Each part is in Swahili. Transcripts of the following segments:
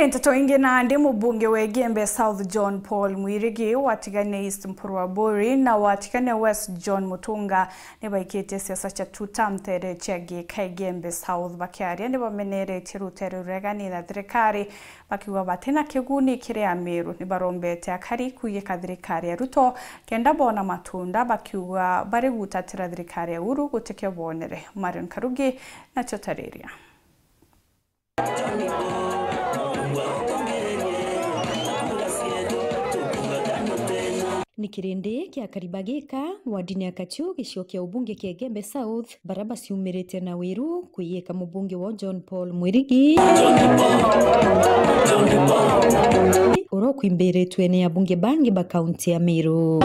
Ntoto inge Nandi mubunge wa Gembe South John Paul Mwirigi watigane East Mpurwa Bori na watigane West John Mutunga nibaikete siasa cha tutamtere chagi kai Gembe South bakiaria nibamenere tiruteru regani na thirikari bakiwa batena kiguni kire Ameru nibarombete akari kuyeka thirikari ya Ruto kenda bona matunda bakiwa bari gutatira thirikari ya Uru gutekyo bonere Marion Karugi na Chotareria. Ni kirindi kia karibagika wadini ya Kachu gĩcigo kĩa ubunge kia Gembe South baraba ciumirite na wiru kuyeka mubunge wa John Paul Mwirigi oro kwimberetwe ni abunge bangi ba kaunti ya Meru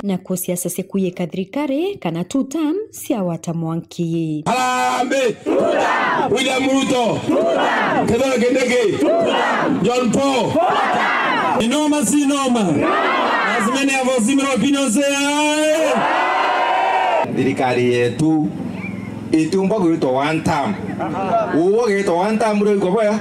na kwa siasa se kuyeka thirikari kana tutam cia watamwanki Harambe William Ruto Kithure Kindiki John Paul Inoma si noma. As many of us similar opinions say thirikari yetu itumba gwito one time. Uwo gwito one time ro ikoboya.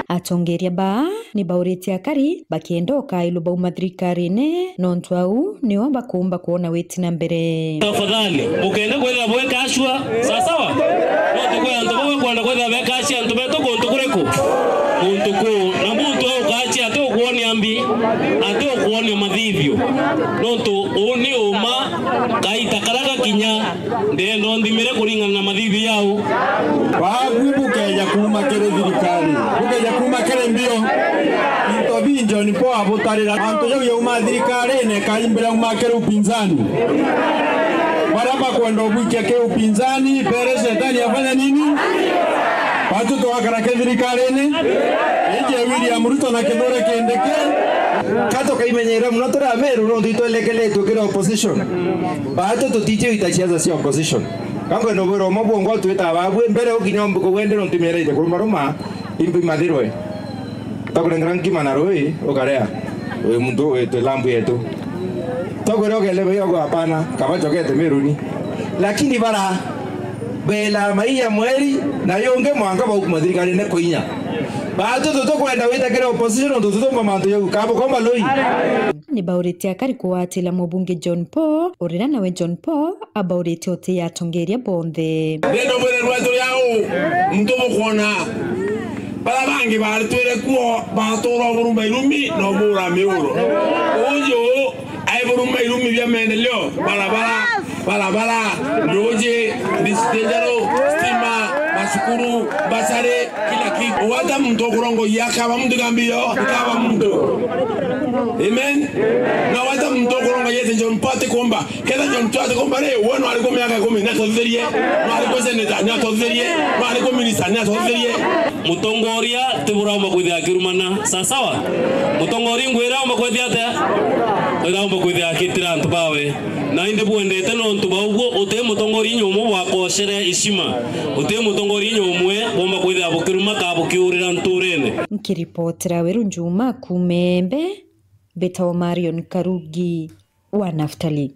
Atongeria ba ni baurete akari bakiendoka iluba umathirikari ne nontwau ni omba kuomba kuona wetina mbere. Tafadhali ukienda kwenda bweka ashwa sawa wote kwa ndogo kwenda kwenda beka ashwa ntobeto kontukureko kontuko na muntu ukachi ato kuoni ambi ato kuoni madhivyo nonto oni oma kaita karaka kinya ndendo ndimere kuringa na madhivyo yao bagubuke ya kuma kere thirikari buke ya kuma kere mbio into binjo ni po abotarira anto yo uma thirikari ne kaimbira uma kere upinzani baraba kwenda ubuke ke upinzani pere shetani afanya nini watu to akarake thirikari ne ije William Ruto na Kithure Kindiki kato kaimenyera muno tora Ameru no nditolekele tukira opposition bato tutije itachiaza si opposition kango no bero mabongo twita babwe mbere ukinyombe ko wende no timerete ko maroma imbi madirwe takore ngranki manaroi okarea we muntu wetu lambu yetu takore ogele yogo hapana kama chokete Meruni lakini bara bela maiya mweri na yonge mwanga ba ukumathirikari ne koinya bato tutokwenda wita kire opposition tutomba mantu yo kabo komba loi ni baurete akari kuwatila mubunge John Paul orira nawe John Paul abaurete ote ya tongeria bonde nendo bwere rwato yao mtomo kuona bala bangi baritwere kuo batoro burumba ilumi no bura meuro ojo ai burumba ilumi bya mendeleo bala ndoje disitejaro stima masukuru basare kila kitu wata mtu kurongo yakaba mtu gambio kaba mtu amen na wata mtu kurongo yete John Paul komba kenda John Paul komba re wono aliko miaka 10 na todherie no aliko seneta na todherie no aliko minister na todherie mutongoria tiburamba kwithia kirumana sawa mutongoria ngwira omba kwithia ta omba kwithia kitira ntubawe na inde bwendete no ntubaugo ote mutongoria nyomo wakoshere ishima ote mutongoria nyomwe omba kwithia bukiruma ka bukiurira nturene nkiripotera weru Njuma Kumembe Betao Marion Karugi wa Naftali.